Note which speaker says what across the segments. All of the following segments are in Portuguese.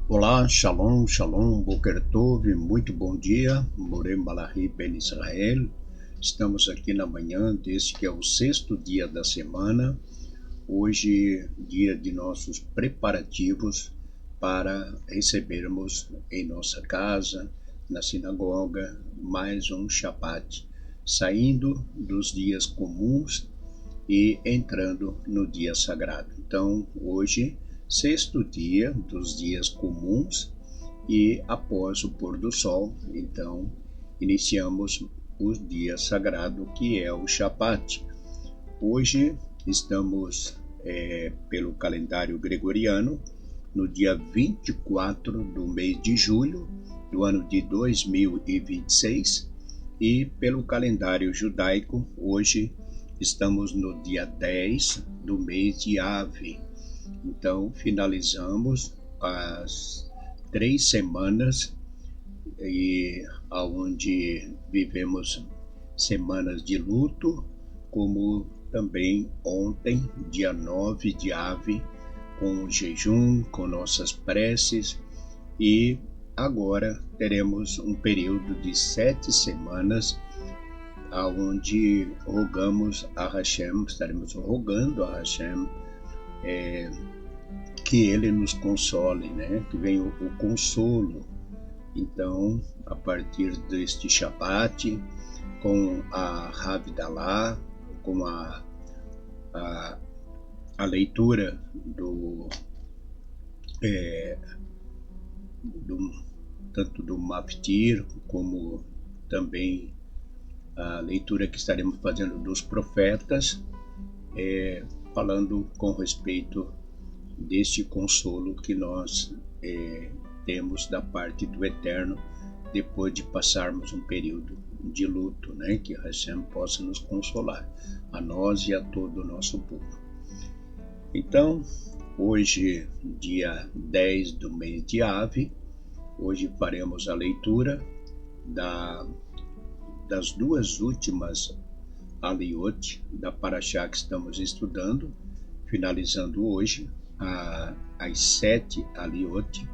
Speaker 1: Olá, Shalom, Shalom, Boker Tov, muito bom dia, Morem Malachi Ben Israel. Estamos aqui na manhã deste que é o sexto dia da semana, hoje dia de nossos preparativos para recebermos em nossa casa, na sinagoga, mais um Shabbat, saindo dos dias comuns e entrando no dia sagrado. Então, hoje, sexto dia dos dias comuns e após o pôr do sol, então, iniciamos o dia sagrado que é o Shabbat. Hoje estamos, pelo calendário gregoriano, no dia 24 do mês de julho do ano de 2026 e pelo calendário judaico, hoje estamos no dia 10 do mês de Ave. Então, finalizamos as 3 semanas e onde vivemos semanas de luto, como também ontem, dia 9 de Ave, com o jejum, com nossas preces, e agora teremos um período de 7 semanas onde rogamos a Hashem, estaremos rogando a Hashem que Ele nos console, né? Que venha o consolo. Então, a partir deste Shabbat, com a Havdalah, com a leitura tanto do Maftir, como também a leitura que estaremos fazendo dos profetas, falando com respeito deste consolo que nós temos da parte do Eterno, depois de passarmos um período de luto, né? Que Hashem possa nos consolar, a nós e a todo o nosso povo. Então, hoje, dia 10 do mês de Ave, hoje faremos a leitura das duas últimas Aliot da Parashá que estamos estudando, finalizando hoje as 7 Aliot,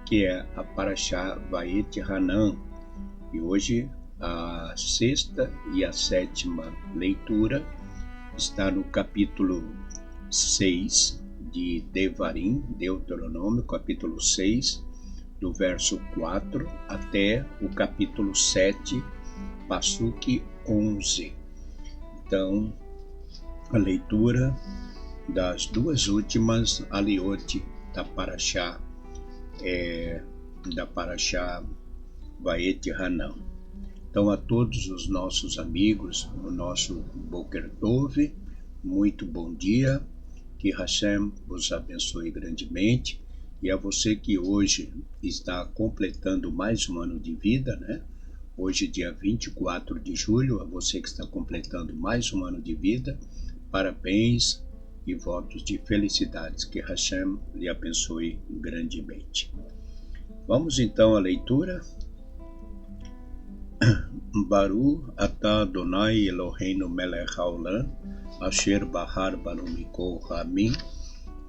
Speaker 1: que é a Parashá Vaet Hanan. E hoje a sexta e a sétima leitura está no capítulo 6 de Devarim, Deuteronômio, capítulo 6, do verso 4 até o capítulo 7, Passuque 11. Então, a leitura das duas últimas Aliot da Parashá, Vaet Hanan. Então, a todos os nossos amigos, o nosso Boker Tov, muito bom dia, que Hashem vos abençoe grandemente, e a você que hoje está completando mais um ano de vida, né? Hoje, dia 24 de julho, a você que está completando mais um ano de vida, parabéns e votos de felicidades, que Hashem lhe abençoe grandemente. Vamos então à leitura. Baru atah Adonai Eloheinu melech haolam, asher bahar banu mikol hamim,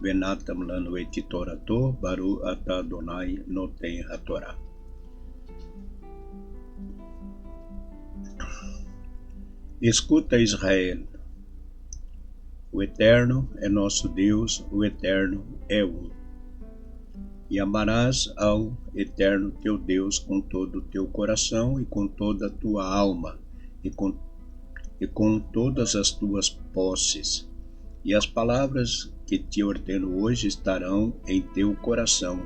Speaker 1: venatam lanu et torato, Baru atah Adonai noten hatorá. Escuta, Israel, o Eterno é nosso Deus, o Eterno é um. E amarás ao Eterno teu Deus com todo o teu coração e com toda a tua alma e com todas as tuas posses. E as palavras que te ordeno hoje estarão em teu coração,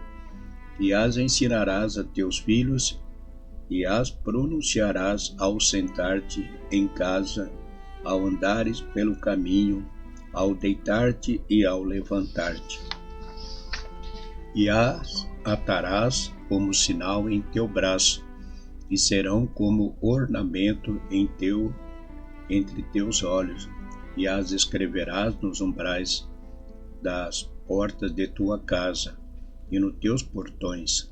Speaker 1: e as ensinarás a teus filhos, e as pronunciarás ao sentar-te em casa, ao andares pelo caminho, ao deitar-te e ao levantar-te. E as atarás como sinal em teu braço, e serão como ornamento entre teus olhos, e as escreverás nos umbrais das portas de tua casa e nos teus portões.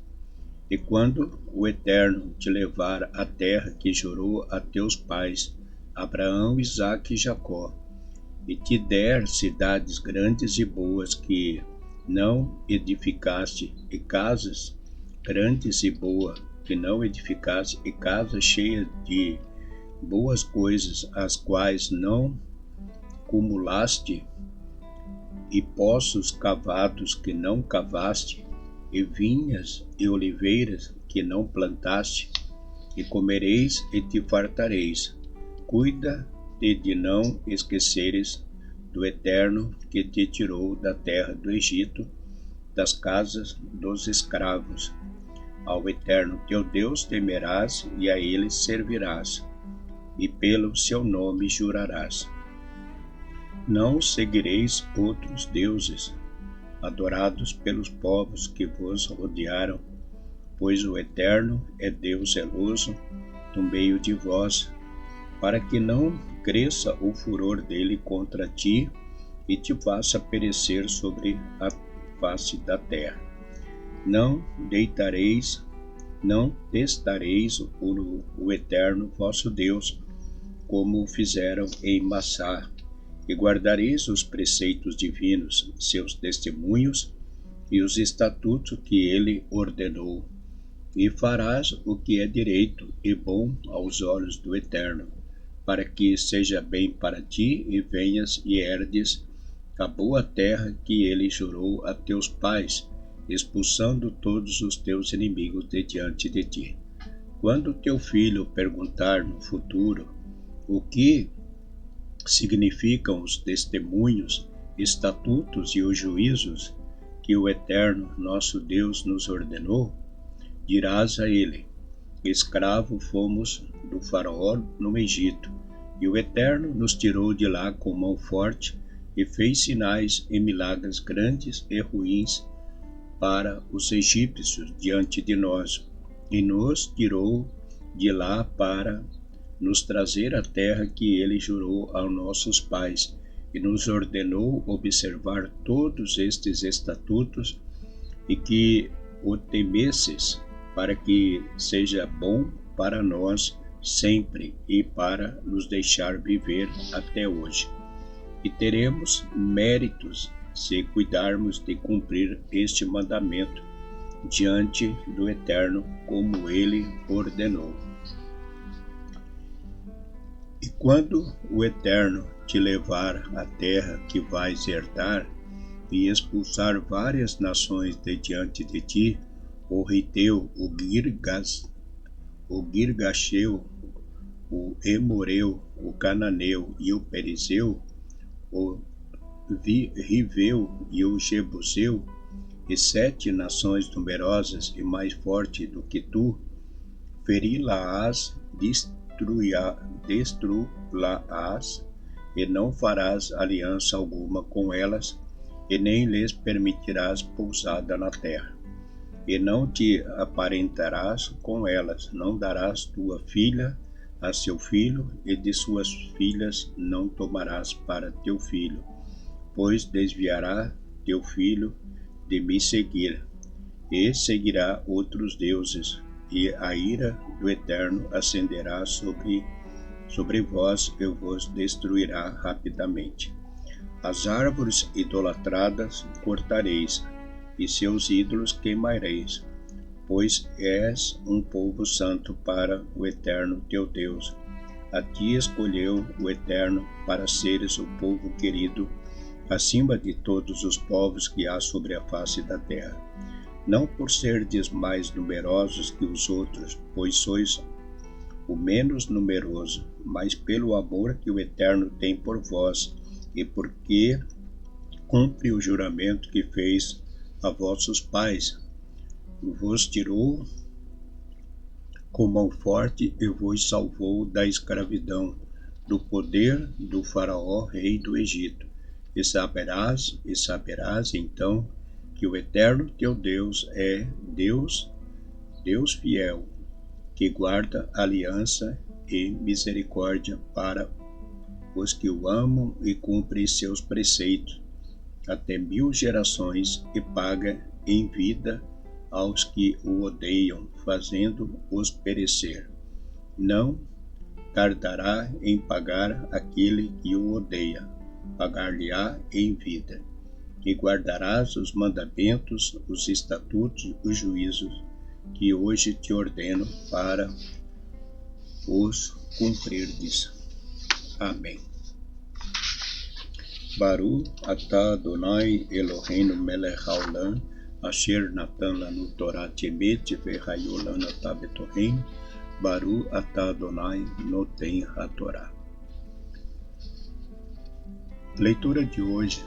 Speaker 1: E quando o Eterno te levar à terra que jurou a teus pais, Abraão, Isaque e Jacó, e te der cidades grandes e boas que não edificaste e casas grandes e boas, que não edificaste e casas cheias de boas coisas, as quais não cumulaste, e poços cavados que não cavaste, e vinhas e oliveiras que não plantaste, e comereis e te fartareis. Cuida-te de não esqueceres do Eterno que te tirou da terra do Egito, das casas dos escravos. Ao Eterno teu Deus temerás e a ele servirás, e pelo seu nome jurarás. Não seguireis outros deuses, adorados pelos povos que vos rodearam, pois o Eterno é Deus zeloso no meio de vós, para que não cresça o furor dele contra ti e te faça perecer sobre a face da terra. Não testareis o Eterno vosso Deus, como fizeram em Massá, e guardareis os preceitos divinos, seus testemunhos e os estatutos que ele ordenou, e farás o que é direito e bom aos olhos do Eterno, para que seja bem para ti e venhas e herdes a boa terra que ele jurou a teus pais, expulsando todos os teus inimigos de diante de ti. Quando teu filho perguntar no futuro o que significam os testemunhos, estatutos e os juízos que o Eterno nosso Deus nos ordenou, dirás a ele: escravo fomos do Faraó no Egito, e o Eterno nos tirou de lá com mão forte e fez sinais e milagres grandes e ruins para os egípcios diante de nós, e nos tirou de lá para nos trazer a terra que ele jurou aos nossos pais, e nos ordenou observar todos estes estatutos e que o temesses, para que seja bom para nós sempre e para nos deixar viver até hoje. E teremos méritos se cuidarmos de cumprir este mandamento diante do Eterno, como ele ordenou. E quando o Eterno te levar à terra que vais herdar, e expulsar várias nações de diante de ti, o Hiteu, o Girgasheu, o Emoreu, o Cananeu e o Perizeu, o Riveu e o Jebuseu, e 7 nações numerosas e mais fortes do que tu, feri-la-ás, destruí-la-ás, e não farás aliança alguma com elas, e nem lhes permitirás pousada na terra. E não te aparentarás com elas, não darás tua filha a seu filho, e de suas filhas não tomarás para teu filho, pois desviará teu filho de me seguir, e seguirá outros deuses, e a ira do Eterno acenderá sobre vós e vos destruirá rapidamente. As árvores idolatradas cortareis, e seus ídolos queimareis, pois és um povo santo para o Eterno teu Deus. A ti escolheu o Eterno para seres o povo querido, acima de todos os povos que há sobre a face da terra. Não por serdes mais numerosos que os outros, pois sois o menos numeroso, mas pelo amor que o Eterno tem por vós, e porque cumpre o juramento que fez a vossos pais. Vos tirou com mão forte e vos salvou da escravidão, do poder do Faraó, rei do Egito. E saberás então que o Eterno teu Deus é Deus fiel, que guarda aliança e misericórdia para os que o amam e cumprem seus preceitos, até 1000 gerações, e paga em vida aos que o odeiam, fazendo-os perecer. Não tardará em pagar aquele que o odeia, pagar-lhe-á em vida. e guardarás os mandamentos, os estatutos, os juízos que hoje te ordeno para os cumprirdes. Amém. Baruch atah Adonai Eloheinu melech haolam, asher natan lanu Torat emet vehayu lanu atah betoreinu, Baruch atah Adonai noten hatorá. Leitura de hoje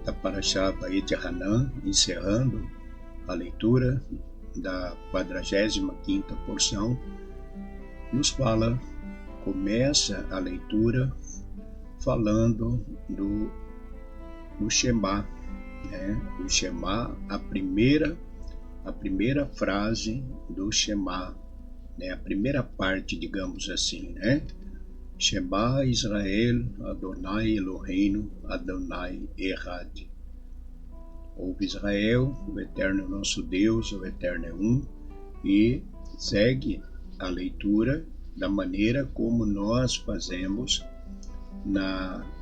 Speaker 1: da Parashá Vayet Hanan, encerrando a leitura da 45ª porção, nos fala, começa a leitura falando do Shema, né? O Shema, a primeira frase do Shema, né? A primeira parte, digamos assim, né? Shema Israel, Adonai Eloheinu, Adonai Echad. Ouve Israel, o Eterno é nosso Deus, o Eterno é um, e segue a leitura da maneira como nós fazemos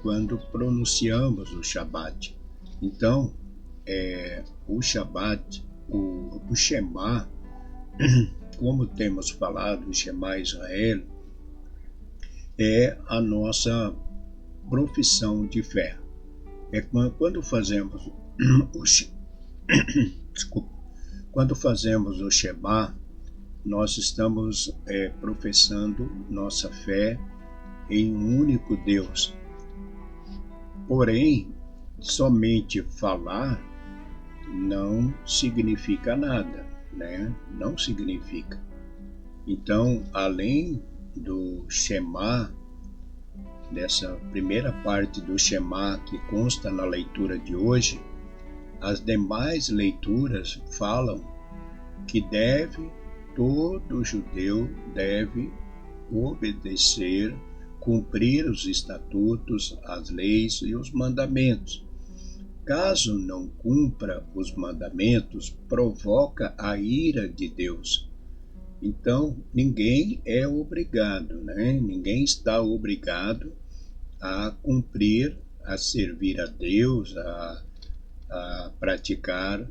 Speaker 1: quando pronunciamos o Shabat. Então, o Shabat, o Shema, como temos falado, o Shema Israel, é a nossa profissão de fé. Quando fazemos quando fazemos o Shema, nós estamos professando nossa fé em um único Deus. Porém, somente falar não significa nada, né? Não significa. Então, além do Shema, dessa primeira parte do Shema que consta na leitura de hoje, as demais leituras falam que todo judeu deve obedecer, cumprir os estatutos, as leis e os mandamentos. Caso não cumpra os mandamentos, provoca a ira de Deus. Então, ninguém é obrigado, né? Ninguém está obrigado a cumprir, a servir a Deus, a praticar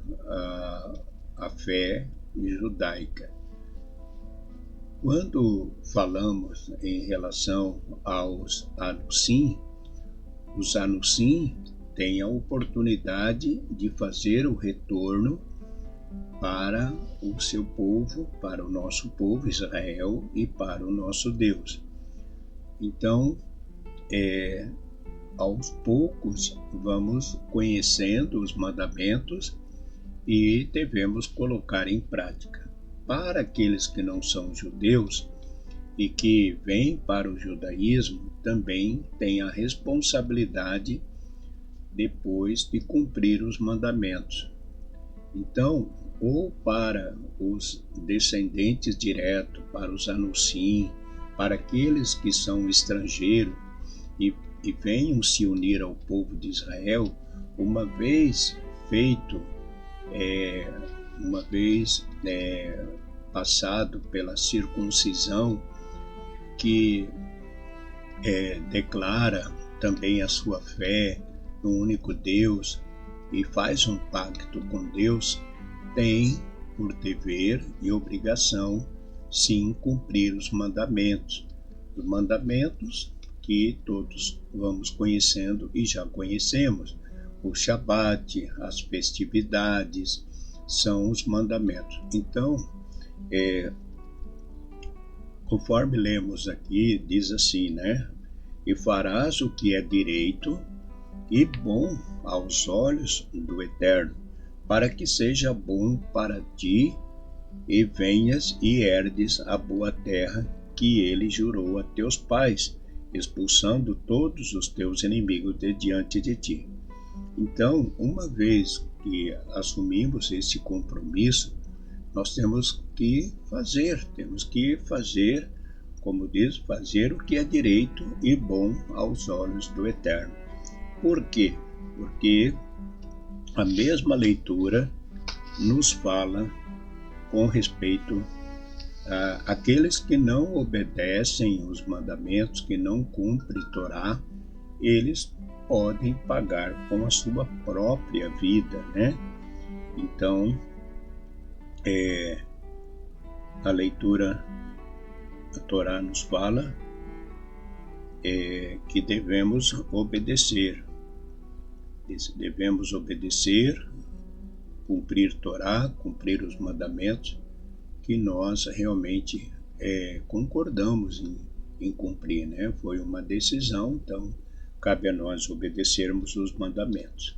Speaker 1: a fé judaica. Quando falamos em relação aos Anussim, os Anussim têm a oportunidade de fazer o retorno para o seu povo, para o nosso povo Israel e para o nosso Deus. Então, aos poucos vamos conhecendo os mandamentos e devemos colocar em prática. Para aqueles que não são judeus e que vêm para o judaísmo, também têm a responsabilidade depois de cumprir os mandamentos. Então, ou para os descendentes diretos, para os Anussim, para aqueles que são estrangeiros e venham se unir ao povo de Israel, uma vez feito, passado pela circuncisão, que declara também a sua fé no único Deus e faz um pacto com Deus, tem por dever e obrigação, sim, cumprir os mandamentos que todos vamos conhecendo e já conhecemos. O Shabat, as festividades, são os mandamentos. Então, conforme lemos aqui, diz assim, né? E farás o que é direito e bom aos olhos do Eterno, para que seja bom para ti e venhas e herdes a boa terra que ele jurou a teus pais, expulsando todos os teus inimigos de diante de ti. Então, uma vez que assumimos esse compromisso, nós temos que fazer, como diz, fazer o que é direito e bom aos olhos do Eterno. Por quê? Porque a mesma leitura nos fala com respeito àqueles que não obedecem os mandamentos, que não cumprem Torá, eles podem pagar com a sua própria vida, né? Então, a leitura da Torá nos fala que devemos obedecer. Devemos obedecer, cumprir Torá, cumprir os mandamentos que nós realmente concordamos em cumprir, né? Foi uma decisão, então cabe a nós obedecermos os mandamentos.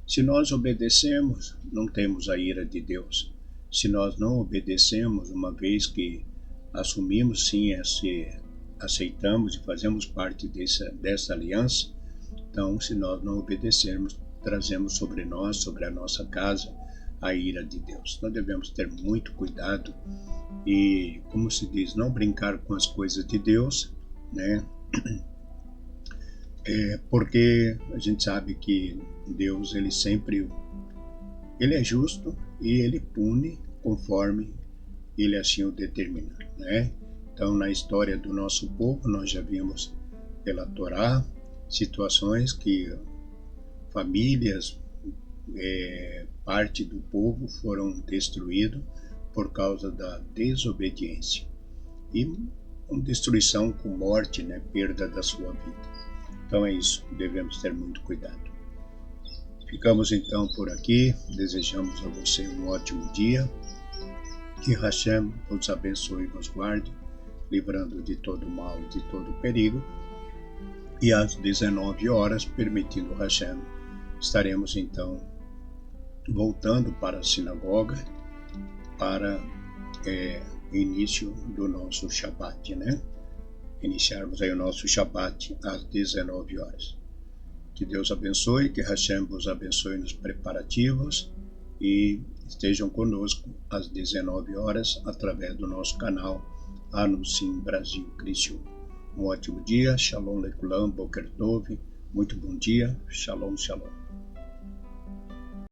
Speaker 1: Se nós obedecemos, não temos a ira de Deus. Se nós não obedecemos, uma vez que assumimos sim, aceitamos e fazemos parte dessa aliança, então se nós não obedecermos, trazemos sobre nós, sobre a nossa casa, a ira de Deus. Nós devemos ter muito cuidado e, como se diz, não brincar com as coisas de Deus, né? Porque a gente sabe que Deus, ele é justo e ele pune conforme ele assim o determina, né? Então, na história do nosso povo, nós já vimos pela Torá situações que famílias, parte do povo foram destruídos por causa da desobediência e com destruição, com morte, né? Perda da sua vida. Então é isso, devemos ter muito cuidado. Ficamos então por aqui, desejamos a você um ótimo dia, que Hashem os abençoe e vos guarde, livrando de todo mal e de todo perigo, e às 19 horas, permitindo Hashem, estaremos então voltando para a sinagoga para início do nosso Shabbat, né? Iniciarmos aí o nosso Shabbat às 19 horas. Que Deus abençoe, que Hashem vos abençoe nos preparativos e estejam conosco às 19 horas através do nosso canal Anunciem Brasil Criciúma. Um ótimo dia, Shalom Lekulam, Boker Tov, muito bom dia, Shalom, Shalom.